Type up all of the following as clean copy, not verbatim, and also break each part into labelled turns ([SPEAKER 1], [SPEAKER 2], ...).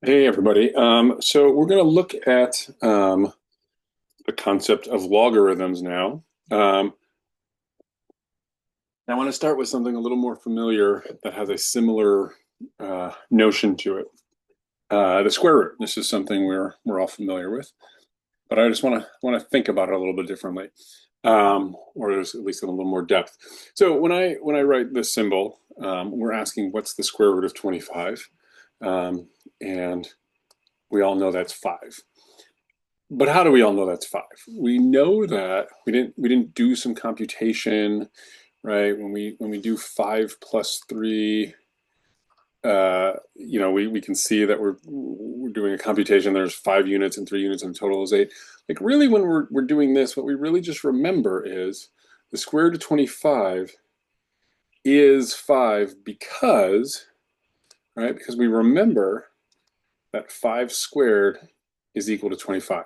[SPEAKER 1] Hey everybody. So we're going to look at the concept of logarithms now. Um, I want to start with something a little more familiar that has a similar notion to it. The square root. This is something we're all familiar with, but I just want to think about it a little bit differently, or there's at least in a little more depth. So when I write this symbol, we're asking what's the square root of 25, and we all know that's 5. But how do we all know that's 5? We know that we didn't do some computation, right? When we do 5 plus 3, we can see that we're doing a computation. There's 5 units and 3 units, and total is 8. Like really, when we're doing this, what we really just remember is the square root of 25 is 5 because, right? Because we remember that 5 squared is equal to 25.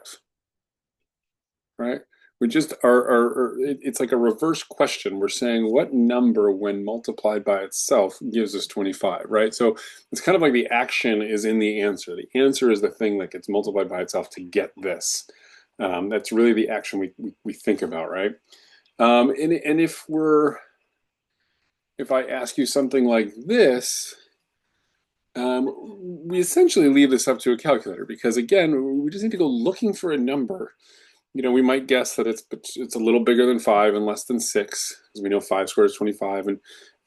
[SPEAKER 1] Right? We just it's like a reverse question. We're saying what number, when multiplied by itself, gives us 25, right? So it's kind of like the action is in the answer. The answer is the thing that gets multiplied by itself to get this. That's really the action we think about, right? And if I ask you something like this, we essentially leave this up to a calculator because again, we just need to go looking for a number. We might guess that it's a little bigger than 5 and less than 6, because we know 5 squared is 25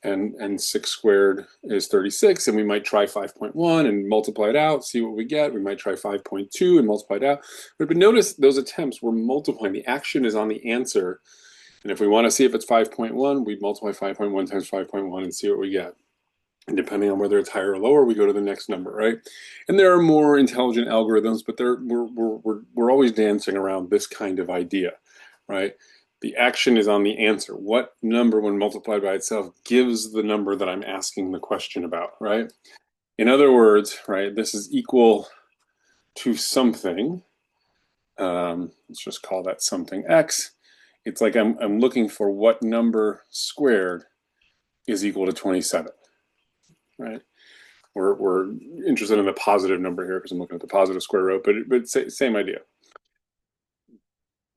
[SPEAKER 1] and 6 squared is 36, and we might try 5.1 and multiply it out, see what we get. We might try 5.2 and multiply it out. But notice those attempts were multiplying. The action is on the answer, and if we want to see if it's 5.1, we multiply 5.1 times 5.1 and see what we get. And depending on whether it's higher or lower, we go to the next number, right? And there are more intelligent algorithms, but we're always dancing around this kind of idea, right? The action is on the answer. What number, when multiplied by itself, gives the number that I'm asking the question about, right? In other words, right, this is equal to something. Let's just call that something x. It's like I'm looking for what number squared is equal to 27, right? We're interested in the positive number here because I'm looking at the positive square root, but same idea.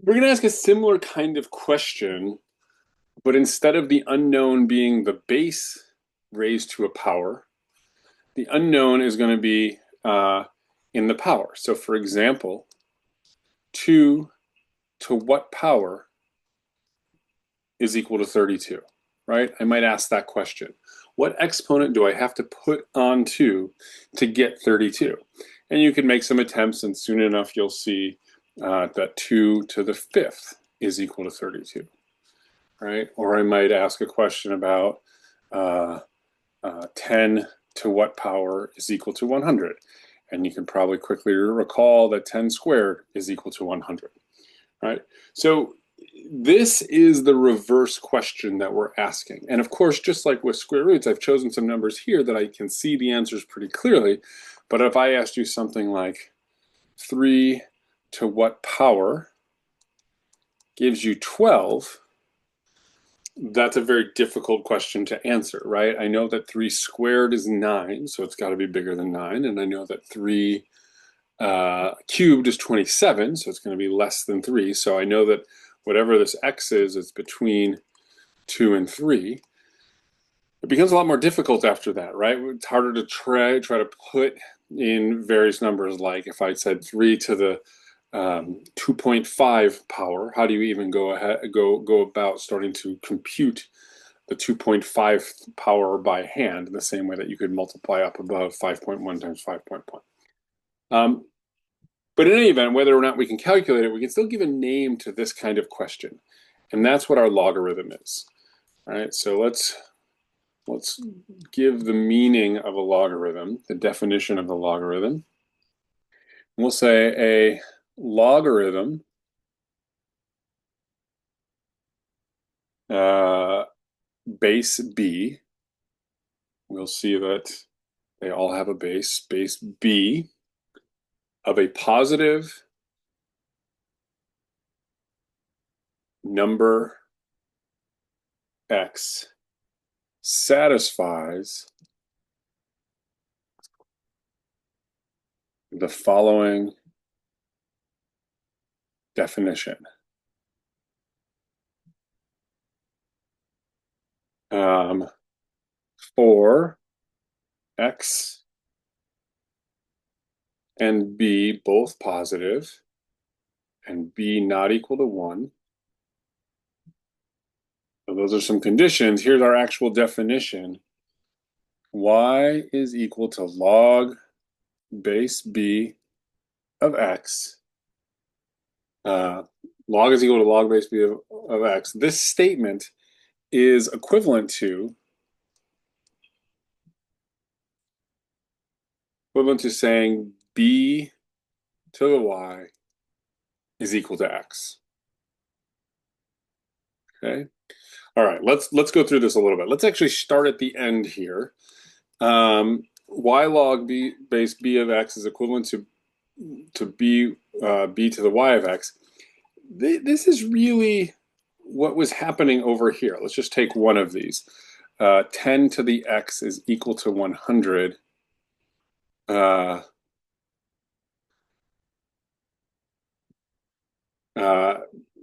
[SPEAKER 1] We're going to ask a similar kind of question, but instead of the unknown being the base raised to a power, the unknown is going to be in the power. So for example, 2 to what power is equal to 32, right? I might ask that question. What exponent do I have to put on 2 to get 32? And you can make some attempts, and soon enough you'll see that 2 to the 5th is equal to 32, right? Or I might ask a question about 10 to what power is equal to 100? And you can probably quickly recall that 10 squared is equal to 100, right? So this is the reverse question that we're asking. And of course, just like with square roots, I've chosen some numbers here that I can see the answers pretty clearly. But if I asked you something like 3 to what power gives you 12, that's a very difficult question to answer, right? I know that 3 squared is 9, so it's got to be bigger than 9. And I know that 3 cubed is 27, so it's going to be less than 3. So I know that whatever this x is, it's between 2 and 3. It becomes a lot more difficult after that, right? It's harder to try to put in various numbers. Like if I said 3 to the 2.5 power, how do you even go about starting to compute the 2.5 power by hand in the same way that you could multiply up above 5.1 times 5.1? But in any event, whether or not we can calculate it, we can still give a name to this kind of question. And that's what our logarithm is. All right, so let's give the meaning of a logarithm, the definition of the logarithm. We'll say a logarithm base b. We'll see that they all have a base b of a positive number x satisfies the following definition. For x and b both positive and b not equal to 1. So those are some conditions. Here's our actual definition. Y is equal to log base b of x. Log is equal to log base b of x. This statement is equivalent to saying b to the y is equal to x. Okay. All right, let's go through this a little bit. Let's actually start at the end here. Y log b base b of x is equivalent to b to the y of x. This is really what was happening over here. Let's just take one of these. 10 to the x is equal to 100.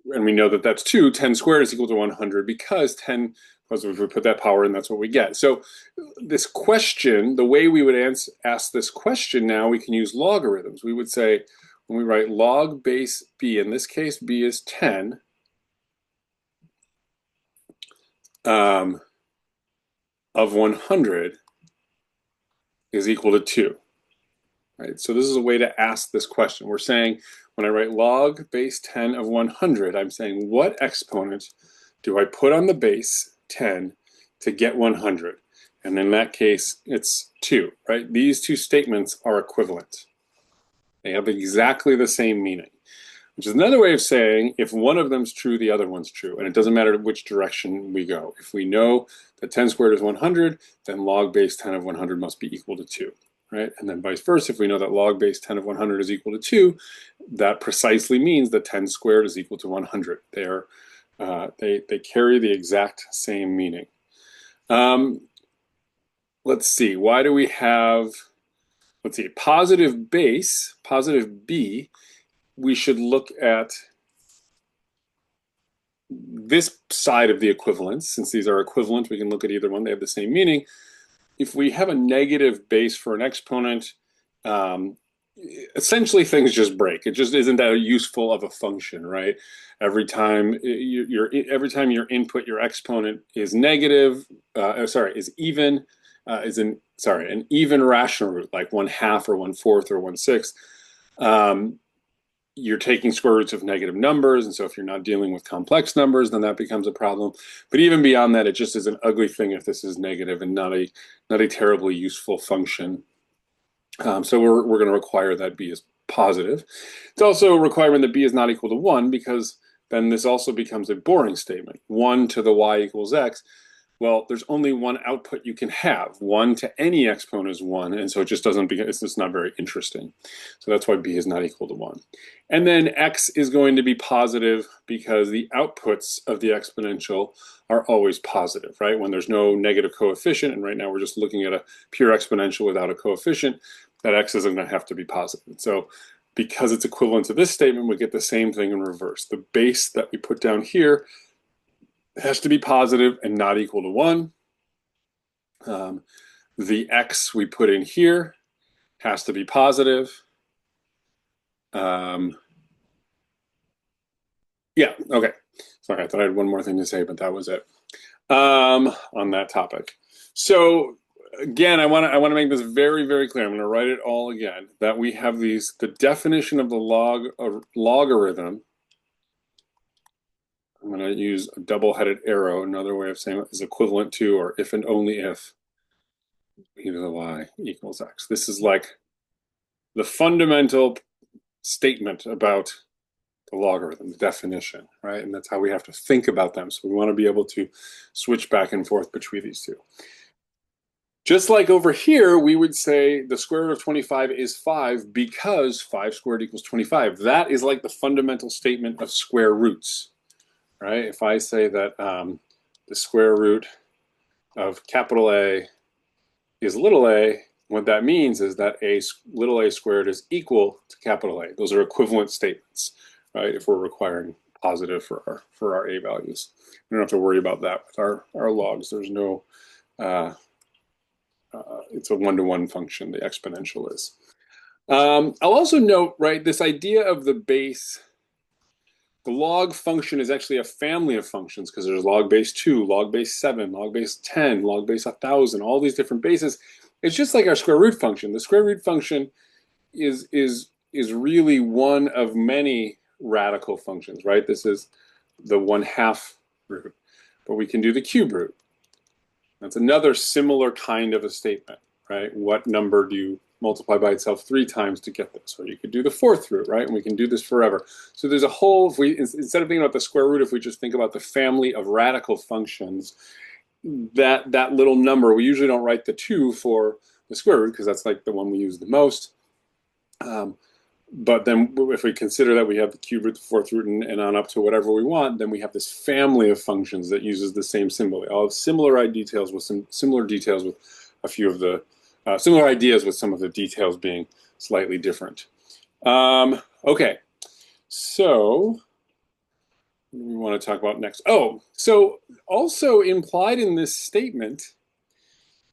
[SPEAKER 1] And we know that that's 2. 10 squared is equal to 100 because if we put that power in, that's what we get. So this question, the way we would ask this question now, we can use logarithms. We would say, when we write log base b, in this case, b is 10, of 100 is equal to 2. Right? So this is a way to ask this question. We're saying, when I write log base 10 of 100, I'm saying, what exponent do I put on the base 10 to get 100? And in that case, it's 2, right? These two statements are equivalent. They have exactly the same meaning, which is another way of saying if one of them's true, the other one's true. And it doesn't matter which direction we go. If we know that 10 squared is 100, then log base 10 of 100 must be equal to 2. Right? And then vice versa, if we know that log base 10 of 100 is equal to 2, that precisely means that 10 squared is equal to 100. They carry the exact same meaning. Let's see, why do we have, let's see, positive base, positive b, we should look at this side of the equivalence. Since these are equivalent, we can look at either one, they have the same meaning. If we have a negative base for an exponent, essentially things just break. It just isn't that useful of a function, right? Every time your input, your exponent is negative, is even, an even rational root, like 1/2 or 1/4 or 1/6. You're taking square roots of negative numbers, and so if you're not dealing with complex numbers, then that becomes a problem. But even beyond that, it just is an ugly thing if this is negative and not a terribly useful function. So we're going to require that b is positive. It's also a requirement that b is not equal to 1, because then this also becomes a boring statement. 1 to the y equals x. Well, there's only one output you can have. 1 to any exponent is 1, and so it just doesn't, it's just not very interesting. So that's why b is not equal to 1. And then x is going to be positive because the outputs of the exponential are always positive, right? When there's no negative coefficient, and right now we're just looking at a pure exponential without a coefficient, that x isn't going to have to be positive. So because it's equivalent to this statement, we get the same thing in reverse. The base that we put down here has to be positive and not equal to 1. The x we put in here has to be positive. Yeah, okay. Sorry, I thought I had one more thing to say, but that was it on that topic. So again, I want to make this very, very clear. I'm going to write it all again, that we have the definition of the logarithm. I'm going to use a double-headed arrow. Another way of saying it is equivalent to, or if and only if, e to the y equals x. This is like the fundamental statement about the logarithm, the definition, right? And that's how we have to think about them. So we want to be able to switch back and forth between these two. Just like over here, we would say the square root of 25 is 5 because 5 squared equals 25. That is like the fundamental statement of square roots, right? If I say that the square root of capital A is little a, what that means is that little a squared is equal to capital A. Those are equivalent statements, right? If we're requiring positive for our a values, we don't have to worry about that with our logs. There's no it's a one-to-one function. The exponential is. I'll also note, right, this idea of the base. The log function is actually a family of functions because there's log base 2, log base 7, log base 10, log base 1,000, all these different bases. It's just like our square root function. The square root function is really one of many radical functions, right? This is the 1/2 root, but we can do the cube root. That's another similar kind of a statement, right? What number do you multiply by itself 3 times to get this? Or you could do the 4th root, right? And we can do this forever. So there's a whole, if we, instead of thinking about the square root, if we just think about the family of radical functions, that little number, we usually don't write the 2 for the square root because that's like the one we use the most. But then if we consider that we have the cube root, the 4th root, and on up to whatever we want, then we have this family of functions that uses the same symbol. They all have similar details with some similar details with a few of the similar ideas with some of the details being slightly different. Okay, so what do we want to talk about next? Oh, so also implied in this statement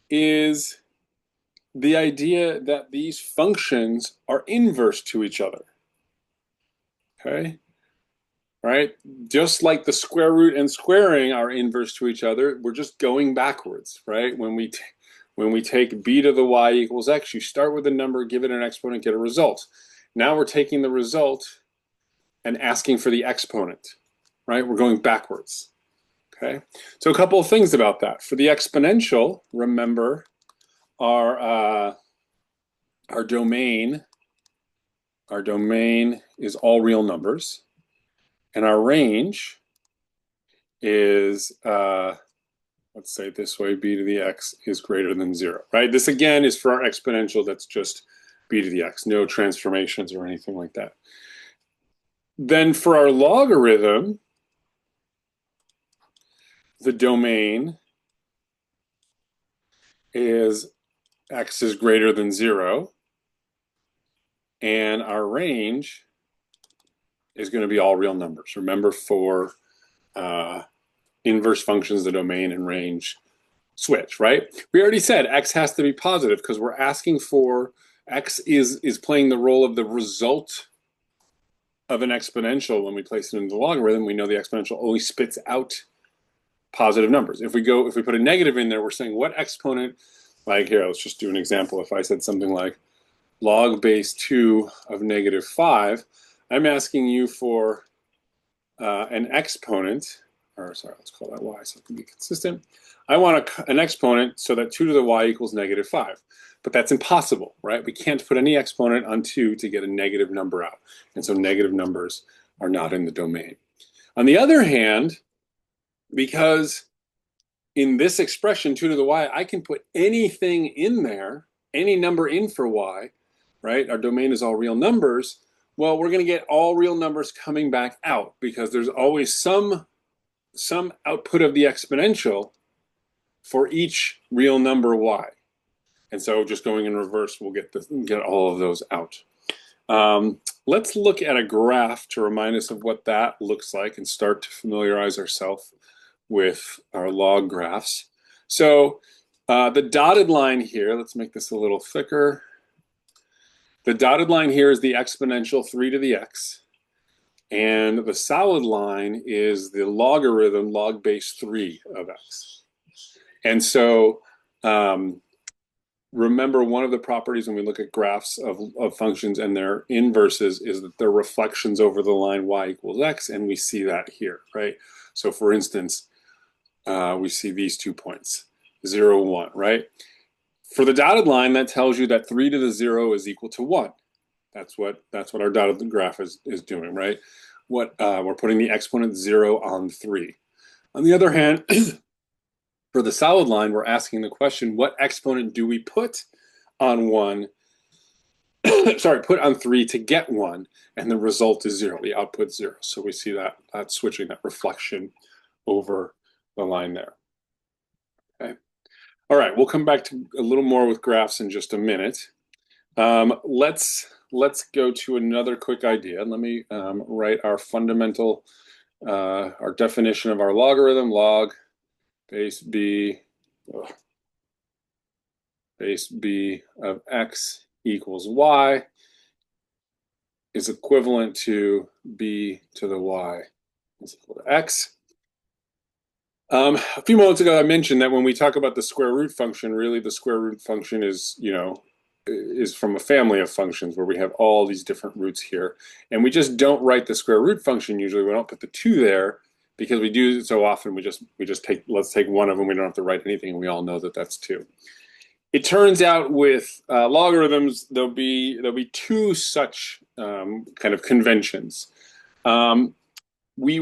[SPEAKER 1] is the idea that these functions are inverse to each other. Okay, right? Just like the square root and squaring are inverse to each other, we're just going backwards, right? When we take b to the y equals x, you start with a number, give it an exponent, get a result. Now we're taking the result and asking for the exponent, right? We're going backwards. Okay, so a couple of things about that. For the exponential, remember our domain is all real numbers, and our range is let's say it this way, b to the x is greater than 0, right? This again is for our exponential, that's just b to the x, no transformations or anything like that. Then for our logarithm, the domain is x is greater than 0, and our range is going to be all real numbers. Remember, for inverse functions, the domain and range switch, right? We already said x has to be positive because we're asking for x is playing the role of the result of an exponential. When we place it into the logarithm, we know the exponential only spits out positive numbers. If we put a negative in there, we're saying what exponent, like here, let's just do an example. If I said something like log base 2 of -5, I'm asking you for an exponent, or sorry, let's call that y so it can be consistent. I want an exponent so that 2 to the y equals -5. But that's impossible, right? We can't put any exponent on 2 to get a negative number out. And so negative numbers are not in the domain. On the other hand, because in this expression, 2 to the y, I can put anything in there, any number in for y, right? Our domain is all real numbers. Well, we're going to get all real numbers coming back out because there's always some output of the exponential for each real number y. And so just going in reverse, we'll get all of those out. Let's look at a graph to remind us of what that looks like and start to familiarize ourselves with our log graphs. So the dotted line here, let's make this a little thicker. The dotted line here is the exponential 3 to the x. And the solid line is the logarithm log base 3 of x. And so remember, one of the properties when we look at graphs of functions and their inverses is that they're reflections over the line y equals x, and we see that here, right? So for instance, we see these 2 points, 0, 1, right? For the dotted line, that tells you that 3 to the 0 is equal to 1. That's what our dotted graph is doing, right? We're putting the exponent 0 on 3. On the other hand, for the solid line, we're asking the question, what exponent do we put on 1? Sorry, put on 3 to get 1, and the result is 0. The output 0. So we see that switching, that reflection over the line there. Okay. All right, we'll come back to a little more with graphs in just a minute. Let's go to another quick idea. Let me write our fundamental, our definition of our logarithm. Log base b, base b of x equals y is equivalent to b to the y is equal to x. A few moments ago, I mentioned that when we talk about the square root function, really the square root function is, is from a family of functions where we have all these different roots here. And we just don't write the square root function usually. We don't put the 2 there because we do it so often. We just take, let's take one of them. We don't have to write anything. And we all know that that's 2. It turns out with logarithms, there'll be 2 such kind of conventions. We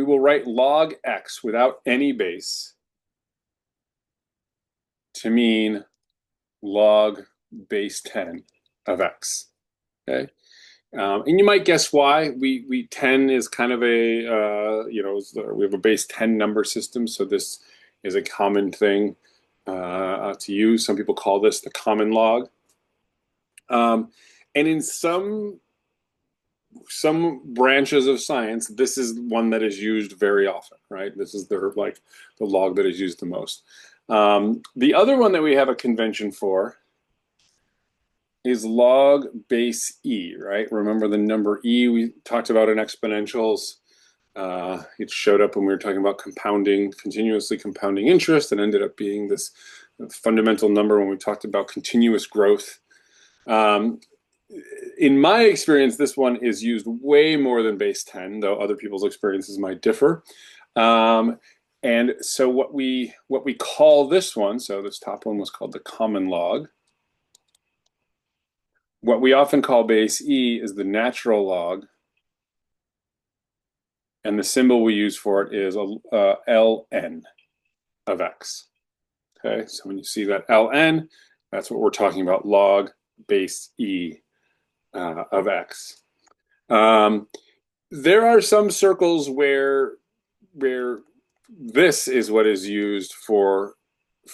[SPEAKER 1] will write log x without any base to mean log base 10 of x. Okay, and you might guess why. We 10 is kind of a we have a base 10 number system, so this is a common thing to use. Some people call this the common log, and in some branches of science, this is one that is used very often, right? This is the log that is used the most. The other one that we have a convention for is log base e, right? Remember the number e we talked about in exponentials. It showed up when we were talking about compounding, continuously compounding interest, and ended up being this fundamental number when we talked about continuous growth. In my experience, this one is used way more than base 10, though other people's experiences might differ. And so what we call this one, so this top one was called the common log. What we often call base e is the natural log, and the symbol we use for it is ln of x. Okay, so when you see that ln, that's what we're talking about, log base e of x. There are some circles where this is what is used for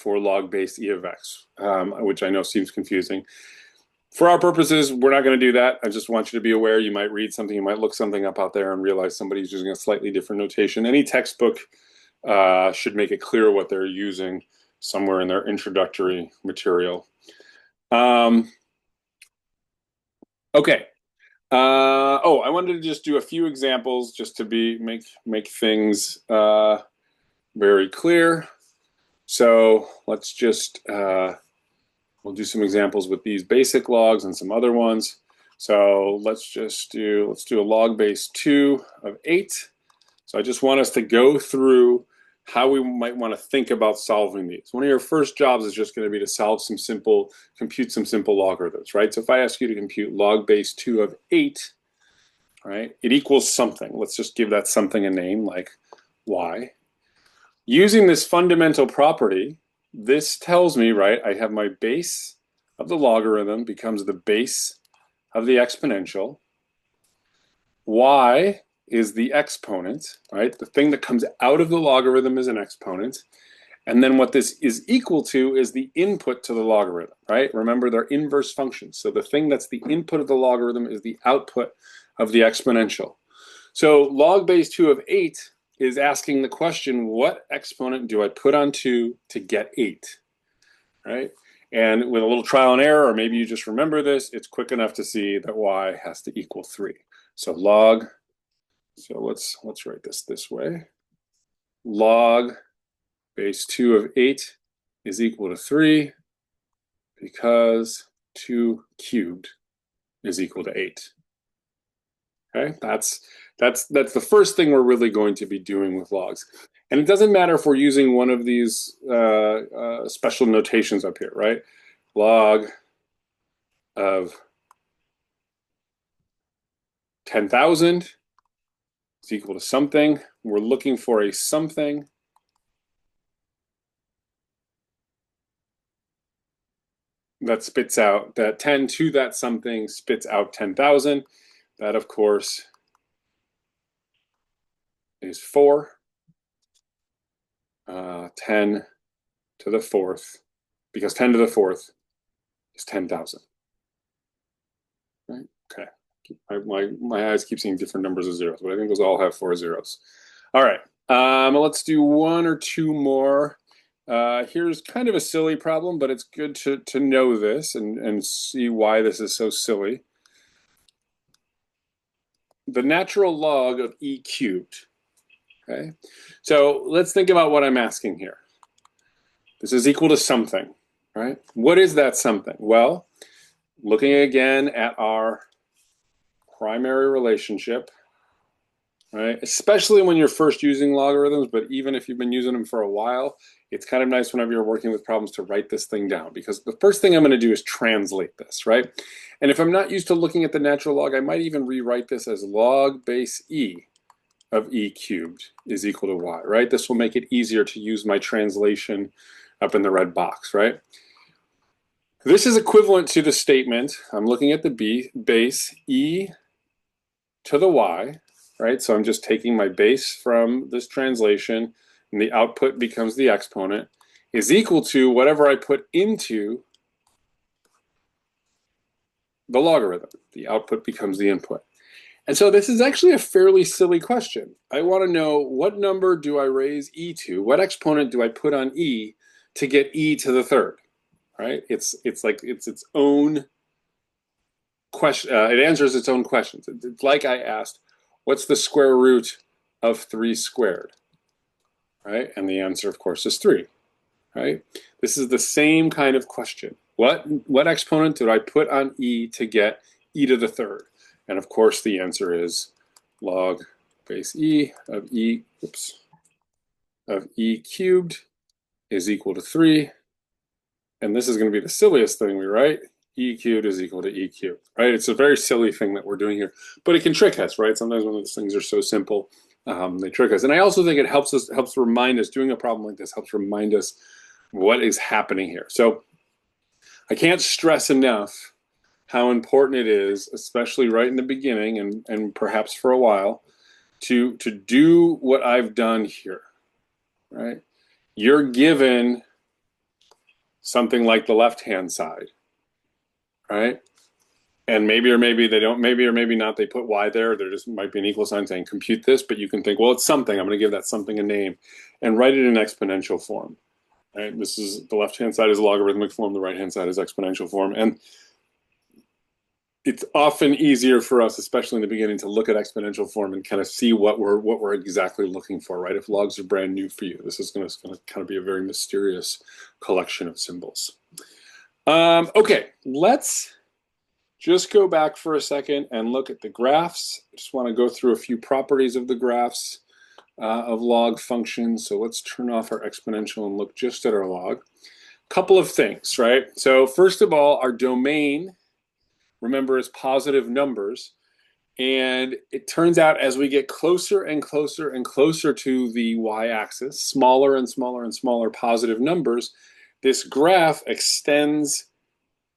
[SPEAKER 1] log base e of x, which I know seems confusing. For our purposes, we're not going to do that. I just want you to be aware. You might read something, you might look something up out there and realize somebody's using a slightly different notation. Any textbook should make it clear what they're using somewhere in their introductory material. Okay. I wanted to just do a few examples just to make things very clear. So let's just we'll do some examples with these basic logs and some other ones. So let's do a log base 2 of 8. So I just want us to go through how we might want to think about solving these. One of your first jobs is just going to be to compute some simple logarithms, right? So if I ask you to compute log base 2 of 8, right, it equals something. Let's just give that something a name like y. Using this fundamental property, this tells me, right, I have my base of the logarithm becomes the base of the exponential. Y is the exponent, right? The thing that comes out of the logarithm is an exponent. And then what this is equal to is the input to the logarithm, right? Remember, they're inverse functions. So the thing that's the input of the logarithm is the output of the exponential. So log base 2 of 8 is asking the question, what exponent do I put on 2 to get 8, right? And with a little trial and error, or maybe you just remember this, it's quick enough to see that y has to equal 3. So let's write this way. Log base 2 of 8 is equal to 3 because 2 cubed is equal to 8. Okay, that's the first thing we're really going to be doing with logs. And it doesn't matter if we're using one of these special notations up here, right? Log of 10,000 is equal to something. We're looking for a something that spits out that 10 to that something spits out 10,000. That, of course, is 4. 10 to the fourth, because 10 to the fourth is 10,000. Right? Okay. My eyes keep seeing different numbers of zeros, but I think those all have 4 zeros. All right. Let's do one or two more. Here's kind of a silly problem, but it's good to know this and see why this is so silly. The natural log of e cubed. Okay. So let's think about what I'm asking here. This is equal to something, right? What is that something? Well, looking again at our primary relationship, right? Especially when you're first using logarithms, but even if you've been using them for a while, it's kind of nice whenever you're working with problems to write this thing down, because the first thing I'm going to do is translate this, right? And if I'm not used to looking at the natural log, I might even rewrite this as log base e of e cubed is equal to y, right? This will make it easier to use my translation up in the red box, right? This is equivalent to the statement, I'm looking at the base e to the y, right? So I'm just taking my base from this translation, and the output becomes the exponent, is equal to whatever I put into the logarithm. The output becomes the input. And so this is actually a fairly silly question. I want to know, what number do I raise e to? What exponent do I put on e to get e to the third? Right? It's its own question. It answers its own questions. It's like I asked, what's the square root of 3 squared? Right? And the answer, of course, is 3. Right? This is the same kind of question. What exponent did I put on e to get e to the third? And of course, the answer is log base e of e cubed is equal to 3. And this is going to be the silliest thing we write. E cubed is equal to e cubed, right? It's a very silly thing that we're doing here, but it can trick us, right? Sometimes when those things are so simple, they trick us. And I also think it helps remind us, doing a problem like this helps remind us what is happening here. So I can't stress enough how important it is, especially right in the beginning and perhaps for a while, to do what I've done here, right? You're given something like the left-hand side, right? And maybe or maybe they don't, maybe or maybe not, they put y there. There just might be an equal sign saying compute this, but you can think, well, it's something. I'm going to give that something a name and write it in exponential form. Right? This is, the left-hand side is logarithmic form, the right-hand side is exponential form. And it's often easier for us, especially in the beginning, to look at exponential form and kind of see what we're exactly looking for, right? If logs are brand new for you, this is going to kind of be a very mysterious collection of symbols. Okay, let's just go back for a second and look at the graphs. I just want to go through a few properties of the graphs of log functions. So let's turn off our exponential and look just at our log. Couple of things, right? So first of all, our domain, remember, is positive numbers. And it turns out as we get closer and closer and closer to the y-axis, smaller and smaller and smaller positive numbers, this graph extends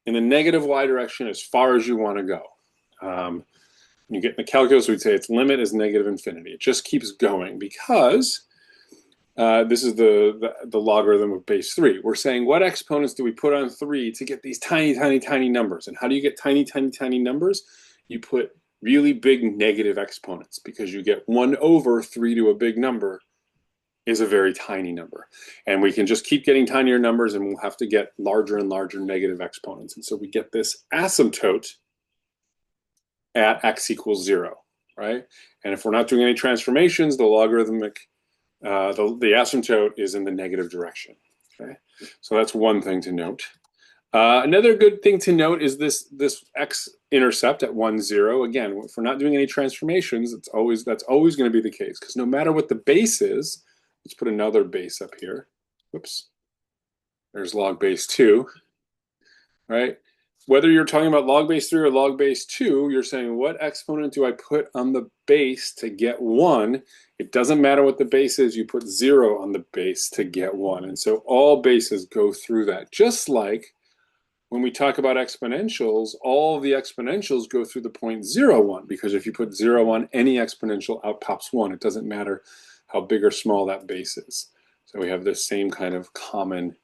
[SPEAKER 1] in the negative y direction as far as you want to go. You get in the calculus, we'd say its limit is negative infinity. It just keeps going because this is the logarithm of base 3. We're saying, what exponents do we put on 3 to get these tiny, tiny, tiny numbers? And how do you get tiny, tiny, tiny numbers? You put really big negative exponents, because you get 1 over 3 to a big number is a very tiny number. And we can just keep getting tinier numbers, and we'll have to get larger and larger negative exponents. And so we get this asymptote at x equals 0, right? And if we're not doing any transformations, the logarithmic, the asymptote is in the negative direction, okay? So that's one thing to note. Another good thing to note is this x-intercept at 1, 0. Again, if we're not doing any transformations, that's always going to be the case, because no matter what the base is, let's put another base up here. Whoops. There's log base 2, right? Whether you're talking about log base 3 or log base 2, you're saying, what exponent do I put on the base to get 1? It doesn't matter what the base is, you put 0 on the base to get 1. And so all bases go through that. Just like when we talk about exponentials, all of the exponentials go through the point 0, 1, because if you put 0 on any exponential, out pops 1. It doesn't matter how big or small that base is. So we have this same kind of common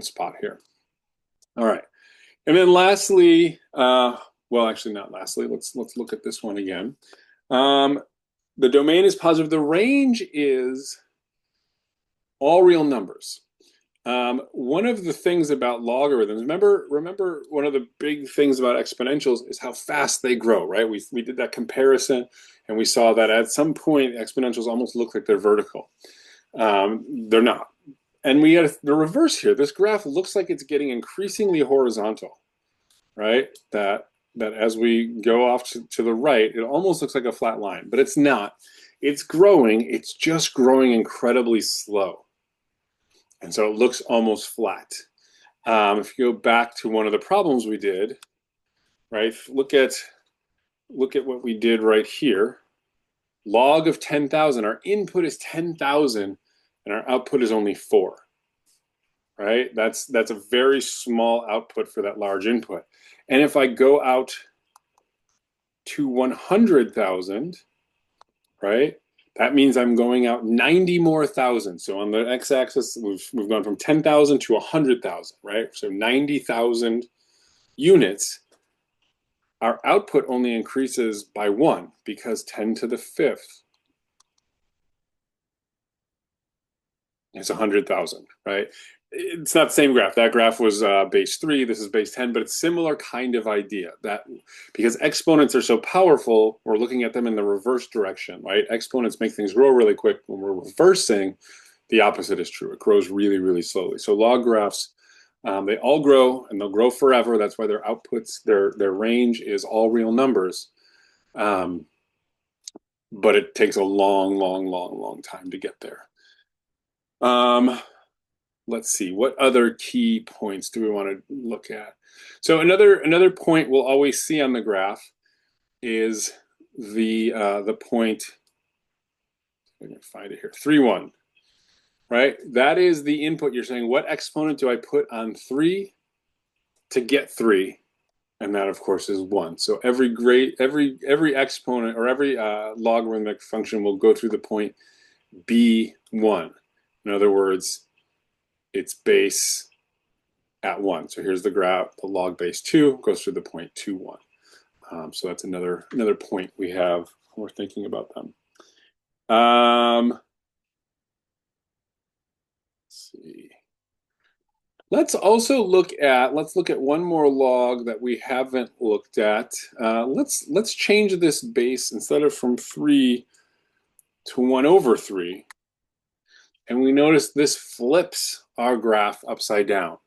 [SPEAKER 1] spot here. All right. And then lastly, well, actually not lastly, let's look at this one again. The domain is positive. The range is all real numbers. One of the things about logarithms, remember one of the big things about exponentials is how fast they grow, right? We did that comparison and we saw that at some point exponentials almost look like they're vertical. They're not. And we had the reverse here. This graph looks like it's getting increasingly horizontal, right? That as we go off to the right, it almost looks like a flat line, but it's not. It's growing. It's just growing incredibly slow. And so it looks almost flat. If you go back to one of the problems we did, right? Look at what we did right here. Log of 10,000. Our input is 10,000 and our output is only 4. Right? That's a very small output for that large input. And if I go out to 100,000, right? That means I'm going out 90 more thousand. So on the x-axis, we've gone from 10,000 to 100,000, right? So 90,000 units. Our output only increases by 1 because 10 to the 5th is 100,000, right? It's not the same graph. That graph was base 3. This is base 10, but it's similar kind of idea that because exponents are so powerful, we're looking at them in the reverse direction, right? Exponents make things grow really quick. When we're reversing, the opposite is true. It grows really, really slowly. So log graphs, they all grow and they'll grow forever. That's why their outputs, their range is all real numbers. But it takes a long, long, long, long time to get there. Let's see, what other key points do we want to look at? So another point we'll always see on the graph is the point, I'm going to find it here, 3, 1, right? That is the input. You're saying, what exponent do I put on 3 to get 3? And that, of course, is 1. So every exponent or every logarithmic function will go through the point B1. In other words, its base at 1. So here's the graph. The log base 2 goes through the point 2, 1. So that's another point we have when we're thinking about them. Let's see. Let's look at one more log that we haven't looked at. Let's change this base instead of from 3 to 1 over 3. And we notice this flips our graph upside down.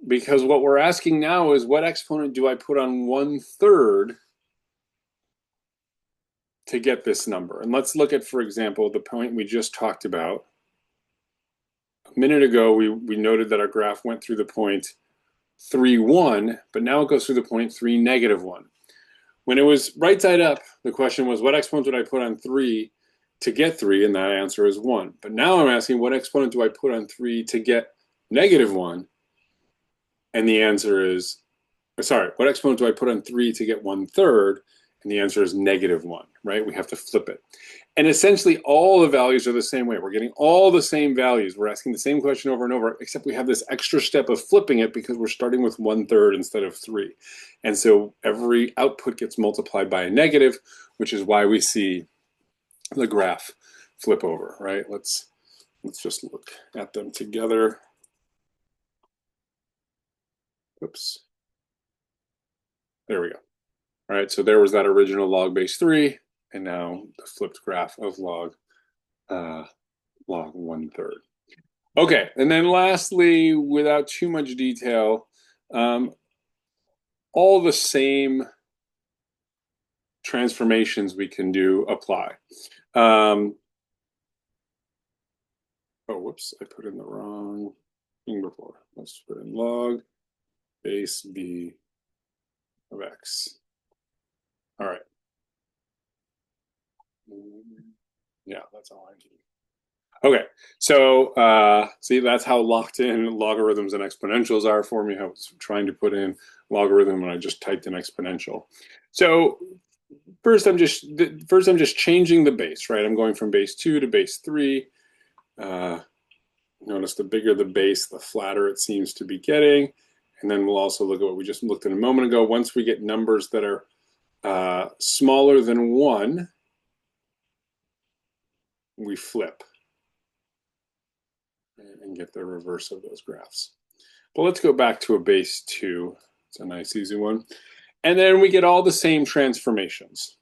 [SPEAKER 1] Because what we're asking now is, what exponent do I put on 1/3 to get this number? And let's look at, for example, the point we just talked about. A minute ago, we noted that our graph went through the point 3, 1, but now it goes through the point 3, -1. When it was right side up, the question was, what exponent would I put on 3 to get 3? And that answer is 1. But now I'm asking, what exponent do I put on 3 to get -1? And the answer is, sorry, what exponent do I put on 3 to get 1/3? And the answer is -1, right? We have to flip it. And essentially all the values are the same way. We're getting all the same values. We're asking the same question over and over, except we have this extra step of flipping it because we're starting with 1/3 instead of 3. And so every output gets multiplied by a negative, which is why we see the graph flip over, right? Let's just look at them together. Oops. There we go. All right, so there was that original log base 3, and now the flipped graph of log 1/3. Okay, and then lastly, without too much detail, all the same transformations we can do apply. Oh, whoops, I put in the wrong thing before. Let's put in log base b of x. All right. Yeah, that's all I need. Okay, so see, that's how locked in logarithms and exponentials are for me. I was trying to put in logarithm and I just typed in exponential. So first I'm just changing the base, right? I'm going from base 2 to base 3. Notice the bigger the base, the flatter it seems to be getting. And then we'll also look at what we just looked at a moment ago. Once we get numbers that are smaller than 1, we flip and get the reverse of those graphs. But let's go back to a base 2. It's a nice, easy one. And then we get all the same transformations.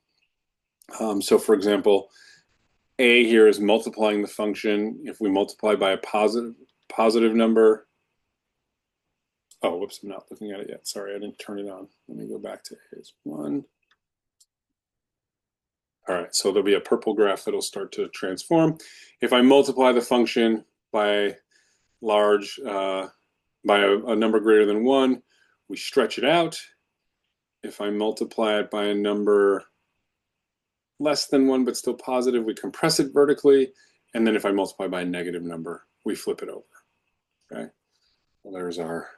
[SPEAKER 1] So for example, a here is multiplying the function. If we multiply by a positive number, oh, whoops, I'm not looking at it yet. Sorry, I didn't turn it on. Let me go back to A is 1. All right, so there'll be a purple graph that'll start to transform. If I multiply the function by large, by a number greater than 1, we stretch it out. If I multiply it by a number less than 1 but still positive, we compress it vertically. And then if I multiply by a negative number, we flip it over. Okay, well, there's our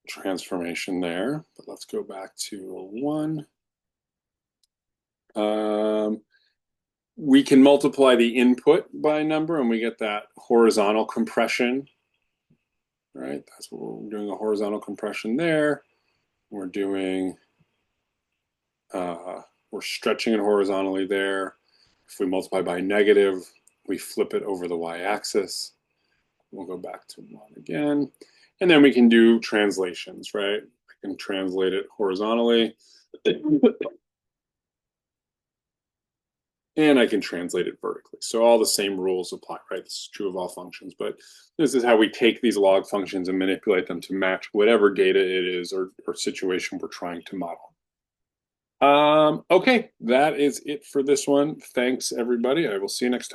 [SPEAKER 1] transformation there. But let's go back to a 1. We can multiply the input by a number and we get that horizontal compression, right? That's what we're doing, a horizontal compression there. We're doing, we're stretching it horizontally there. If we multiply by negative, we flip it over the y-axis. We'll go back to 1 again. And then we can do translations, right? I can translate it horizontally. And I can translate it vertically. So all the same rules apply, right? This is true of all functions, but this is how we take these log functions and manipulate them to match whatever data it is or situation we're trying to model. Okay, that is it for this one. Thanks, everybody. I will see you next time.